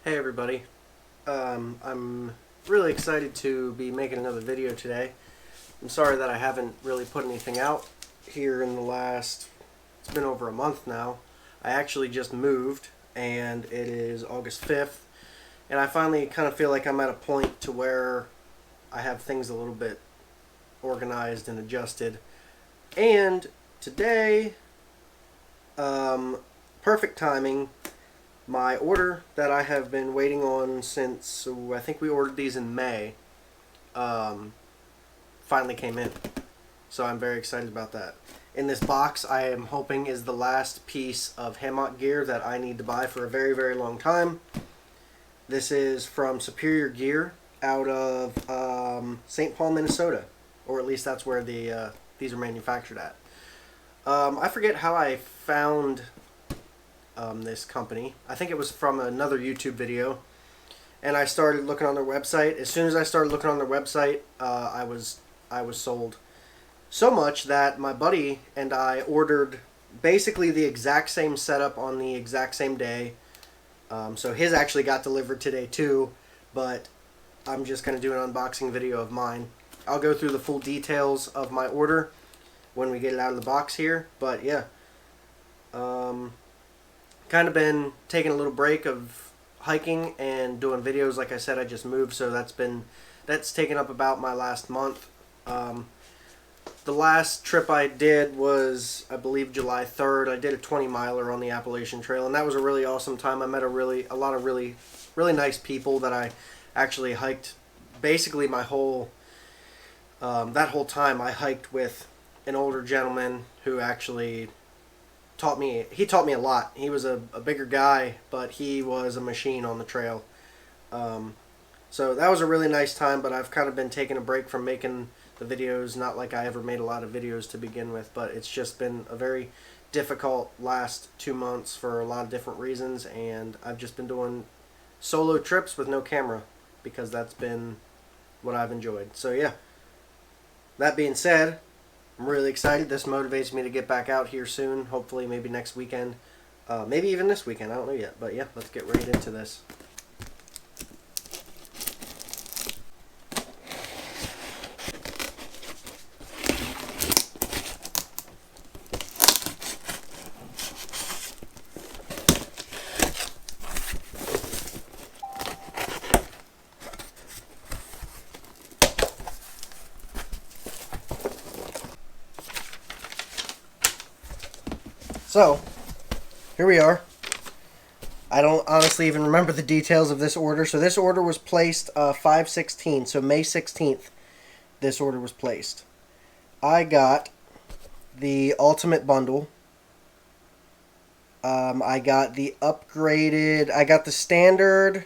Hey everybody, I'm really excited to be making another video today. I'm sorry that I haven't really put anything out here in the last, it's been over a month now. I actually just moved and it is August 5th and I finally kind of feel like I'm at a point to where I have things a little bit organized and adjusted. And today, perfect timing. My order that I have been waiting on since, I think we ordered these in May, finally came in. So I'm very excited about that. In this box, I am hoping is the last piece of Hammock gear that I need to buy for a very, very long time. This is from Superior Gear out of St. Paul, Minnesota. Or at least that's where these are manufactured at. I forget how I found this company. I think it was from another YouTube video, and I started looking on their website. As soon as I started looking on their website, I was sold. So much that my buddy and I ordered basically the exact same setup on the exact same day. So his actually got delivered today too, but I'm just going to do an unboxing video of mine. I'll go through the full details of my order when we get it out of the box here, but yeah. Kind of been taking a little break of hiking and doing videos. Like I said, I just moved, so that's taken up about my last month. The last trip I did was, I believe, July 3rd. I did a 20-miler on the Appalachian Trail, and that was a really awesome time. I met a lot of really nice people that I actually hiked. Basically, my whole that whole time I hiked with an older gentleman who actually taught me a lot. He was a bigger guy, but he was a machine on the trail. So that was a really nice time, but I've kind of been taking a break from making the videos. Not like I ever made a lot of videos to begin with, but it's just been a very difficult last 2 months for a lot of different reasons, and I've just been doing solo trips with no camera because that's been what I've enjoyed. So yeah, that being said, I'm really excited. This motivates me to get back out here soon. Hopefully, maybe next weekend. Maybe even this weekend. I don't know yet. But yeah, let's get right into this. So, here we are. I don't honestly even remember the details of this order. So this order was placed 5/16, so May 16th this order was placed. I got the Ultimate Bundle. I got the upgraded, I got the standard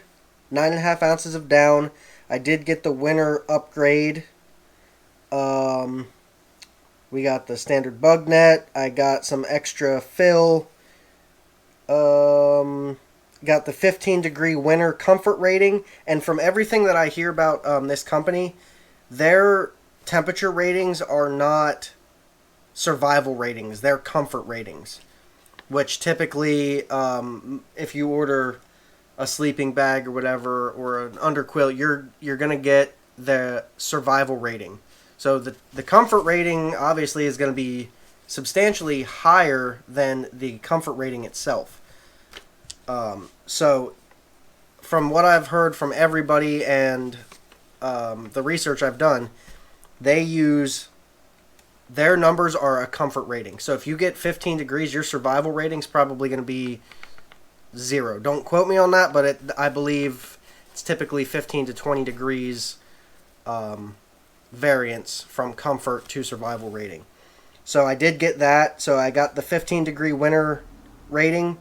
9.5 ounces of down. I did get the winter upgrade. We got the standard bug net. I got some extra fill. Got the 15-degree winter comfort rating. And from everything that I hear about this company, their temperature ratings are not survival ratings. They're comfort ratings. Which typically, if you order a sleeping bag or whatever, or an underquilt, you're going to get the survival rating. So the comfort rating obviously is going to be substantially higher than the comfort rating itself. So from what I've heard from everybody and the research I've done, their numbers are a comfort rating. So if you get 15 degrees, your survival rating is probably going to be 0. Don't quote me on that, but I believe it's typically 15 to 20 degrees variance from comfort to survival rating. So I did get that. So I got the 15-degree winter rating.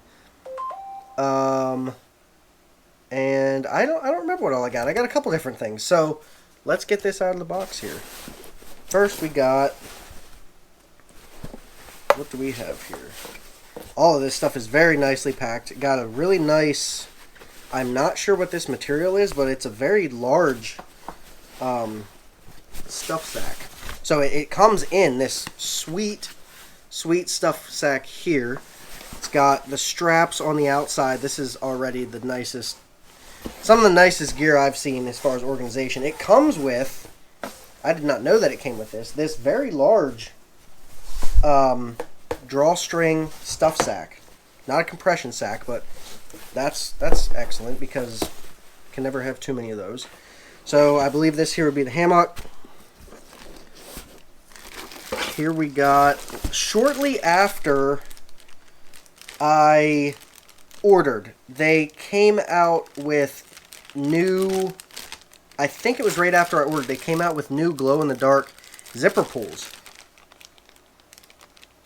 And I don't remember what all I got. I got a couple different things. So let's get this out of the box here. First we got, what do we have here? All of this stuff is very nicely packed. Got a really nice, I'm not sure what this material is, but it's a very large stuff sack. So it comes in this sweet stuff sack here. It's got the straps on the outside. This is already the nicest some of the nicest gear I've seen as far as organization. It comes with, I did not know that it came with this very large drawstring stuff sack. Not a compression sack, but that's excellent because you can never have too many of those. So I believe this here would be the hammock. Here we got, shortly after I ordered, they came out with new, I think it was right after I ordered, they came out with new glow-in-the-dark zipper pulls.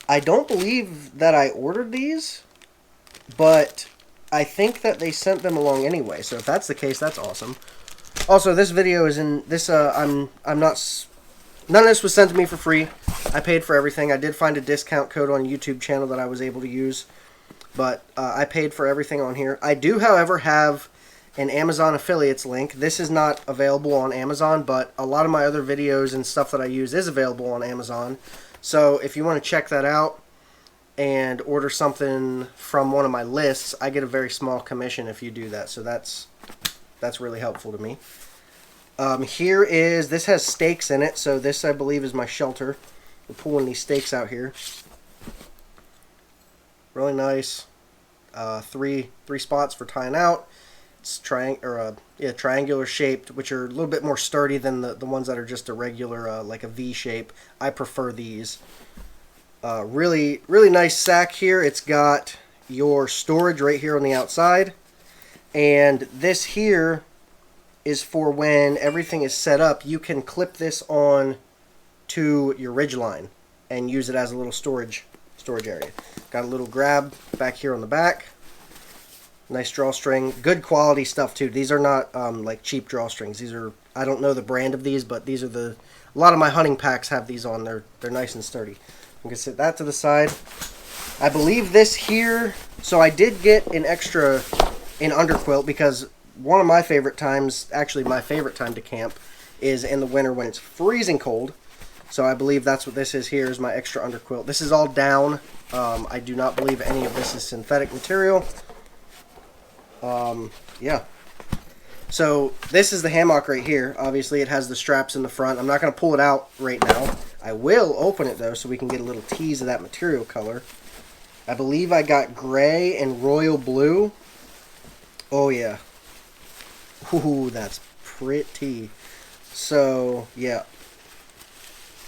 I don't believe that I ordered these, but I think that they sent them along anyway. So if that's the case, that's awesome. Also, this video is in this. I'm not. None of this was sent to me for free. I paid for everything. I did find a discount code on YouTube channel that I was able to use, but I paid for everything on here. I do, however, have an Amazon affiliates link. This is not available on Amazon, but a lot of my other videos and stuff that I use is available on Amazon. So if you want to check that out and order something from one of my lists, I get a very small commission if you do that. So that's really helpful to me. Here is, this has stakes in it, so this I believe is my shelter. We're pulling these stakes out here. Really nice. Three spots for tying out. It's triangular shaped, which are a little bit more sturdy than the ones that are just a regular, like a V shape. I prefer these. Really nice sack here. It's got your storage right here on the outside. And this here is for when everything is set up. You can clip this on to your ridgeline and use it as a little storage area. Got a little grab back here on the back. Nice drawstring. Good quality stuff too. These are not like cheap drawstrings. These are, I don't know the brand of these, but these are a lot of my hunting packs have these on. They're nice and sturdy. I'm going to set that to the side. I believe this here, so I did get an extra in underquilt because one of my favorite times, actually my favorite time to camp, is in the winter when it's freezing cold. So I believe that's what this is here, is my extra underquilt. This is all down. I do not believe any of this is synthetic material. Yeah. So this is the hammock right here. Obviously it has the straps in the front. I'm not going to pull it out right now. I will open it though so we can get a little tease of that material color. I believe I got gray and royal blue. Oh yeah. Ooh, that's pretty. So, yeah.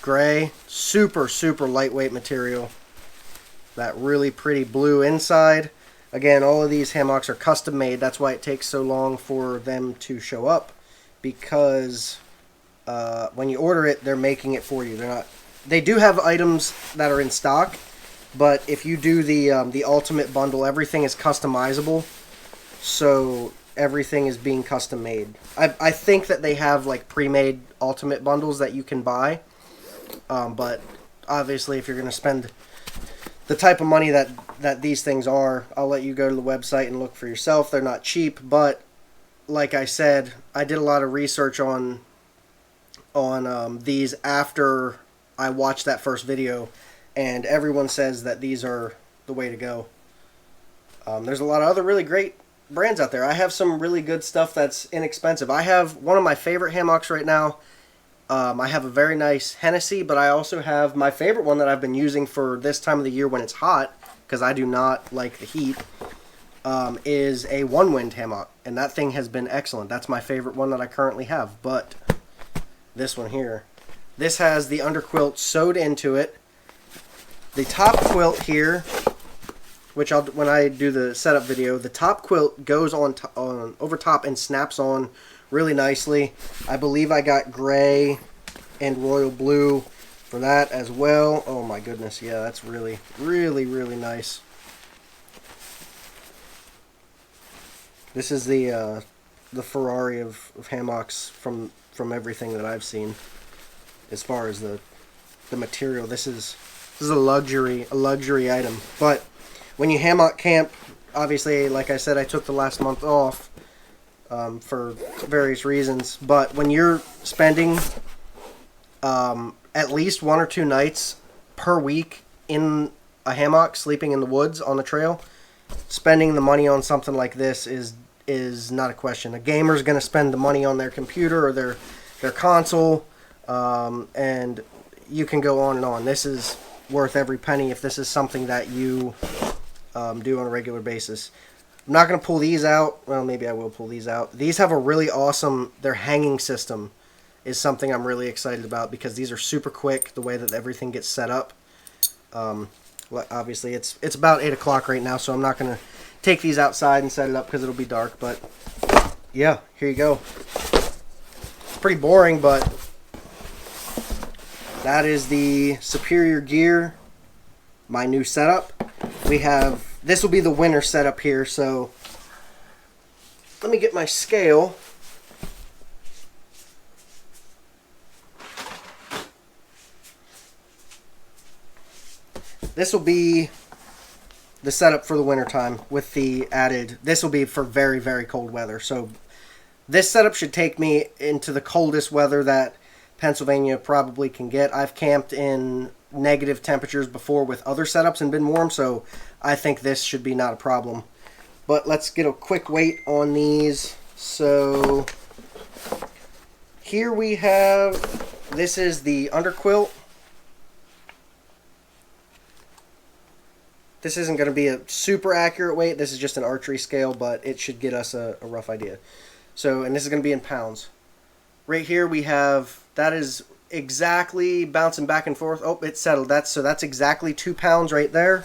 Gray, super lightweight material. That really pretty blue inside. Again, all of these hammocks are custom made. That's why it takes so long for them to show up, because when you order it, they're making it for you. They're not. They do have items that are in stock, but if you do the ultimate bundle, everything is customizable. So everything is being custom made. I think that they have like pre-made ultimate bundles that you can buy, but obviously if you're going to spend the type of money that these things are, I'll let you go to the website and look for yourself. They're not cheap, but like I said, I did a lot of research on these after I watched that first video, and everyone says that these are the way to go. There's a lot of other really great brands out there. I have some really good stuff that's inexpensive. I have one of my favorite hammocks right now. I have a very nice Hennessy, but I also have my favorite one that I've been using for this time of the year when it's hot, because I do not like the heat, is a one wind hammock, and that thing has been excellent. That's my favorite one that I currently have. But this one here, this has the underquilt sewed into it. The top quilt here, which when I do the setup video, the top quilt goes on over top and snaps on really nicely. I believe I got gray and royal blue for that as well. Oh my goodness, yeah, that's really nice. This is the Ferrari of hammocks from everything that I've seen. As far as the material, this is a luxury item. But when you hammock camp, obviously, like I said, I took the last month off for various reasons. But when you're spending at least 1 or 2 nights per week in a hammock, sleeping in the woods on the trail, spending the money on something like this is is not a question. A gamer's going to spend the money on their computer or their console, and you can go on and on. This is worth every penny if this is something that you do on a regular basis. I'm not going to pull these out. Well, maybe I will pull these out. These have a really awesome, their hanging system is something I'm really excited about because these are super quick, the way that everything gets set up. Obviously, it's about 8 o'clock right now, so I'm not going to take these outside and set it up because it'll be dark. But, yeah, here you go. It's pretty boring, but that is the Superior Gear, my new setup. We have... This will be the winter setup here, so let me get my scale. This will be the setup for the winter time with the added, this will be for very, very cold weather. So this setup should take me into the coldest weather that Pennsylvania probably can get. I've camped in negative temperatures before with other setups and been warm, so I think this should be not a problem. But let's get a quick weight on these. So here we have, this is the underquilt. This isn't going to be a super accurate weight. This is just an archery scale, but it should get us a rough idea. So, and this is going to be in pounds. Right here we have, that is exactly bouncing back and forth. Oh, it settled. So that's exactly 2 pounds right there.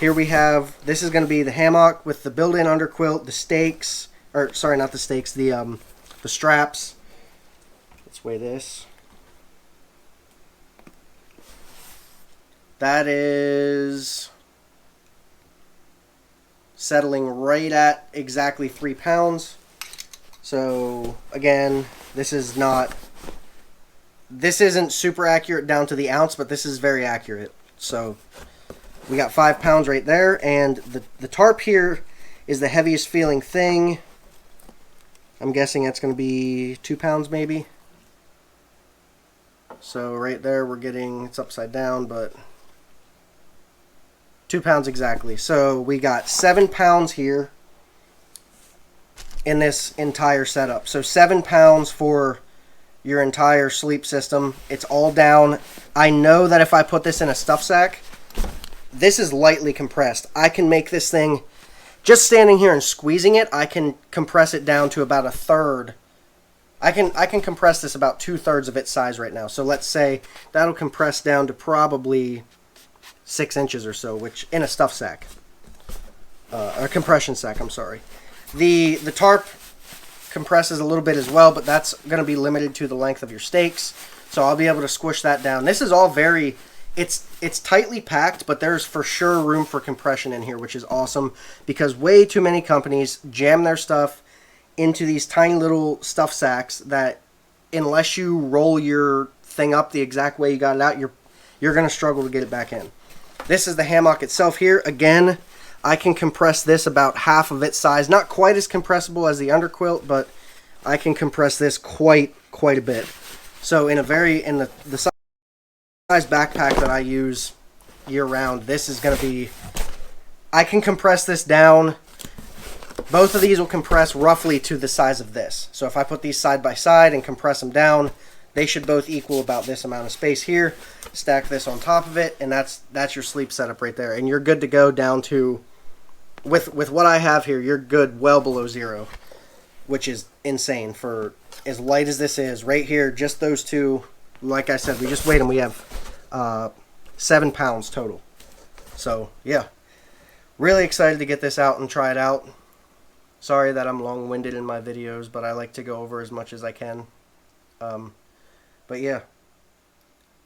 Here we have, this is going to be the hammock with the built-in underquilt, the stakes, or sorry, not the stakes, the straps. Let's weigh this. That is settling right at exactly 3 pounds. So again, this isn't super accurate down to the ounce, but this is very accurate. So we got 5 pounds right there, and the tarp here is the heaviest feeling thing. I'm guessing that's going to be 2 pounds maybe. So right there we're getting, it's upside down, but 2 pounds exactly. So we got 7 pounds here in this entire setup. So 7 pounds for your entire sleep system. It's all down. I know that if I put this in a stuff sack, this is lightly compressed. I can make this thing, just standing here and squeezing it, I can compress it down to about 1/3. I can compress this about 2/3 of its size right now. So let's say that'll compress down to probably 6 inches or so, which in a stuff sack, a compression sack, I'm sorry. The tarp compresses a little bit as well, but that's going to be limited to the length of your stakes, so I'll be able to squish that down. This is all very, it's tightly packed, but there's for sure room for compression in here, which is awesome, because way too many companies jam their stuff into these tiny little stuff sacks that, unless you roll your thing up the exact way you got it out, you're going to struggle to get it back in. This is the hammock itself here. Again, I can compress this about half of its size. Not quite as compressible as the underquilt, but I can compress this quite a bit. So in the size backpack that I use year round, this is going to be, I can compress this down. Both of these will compress roughly to the size of this. So if I put these side by side and compress them down, they should both equal about this amount of space here. Stack this on top of it, and that's your sleep setup right there. And you're good to go down to, with what I have here, you're good well below 0, which is insane for as light as this is. Right here, just those two, like I said, we just weighed them. We have 7 pounds total. So, yeah. Really excited to get this out and try it out. Sorry that I'm long-winded in my videos, but I like to go over as much as I can. But yeah,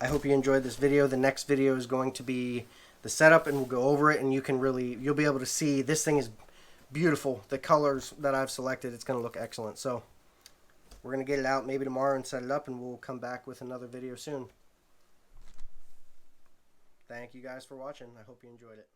I hope you enjoyed this video. The next video is going to be the setup, and we'll go over it, and you'll be able to see this thing is beautiful. The colors that I've selected, it's going to look excellent. So we're going to get it out maybe tomorrow and set it up, and we'll come back with another video soon. Thank you guys for watching. I hope you enjoyed it.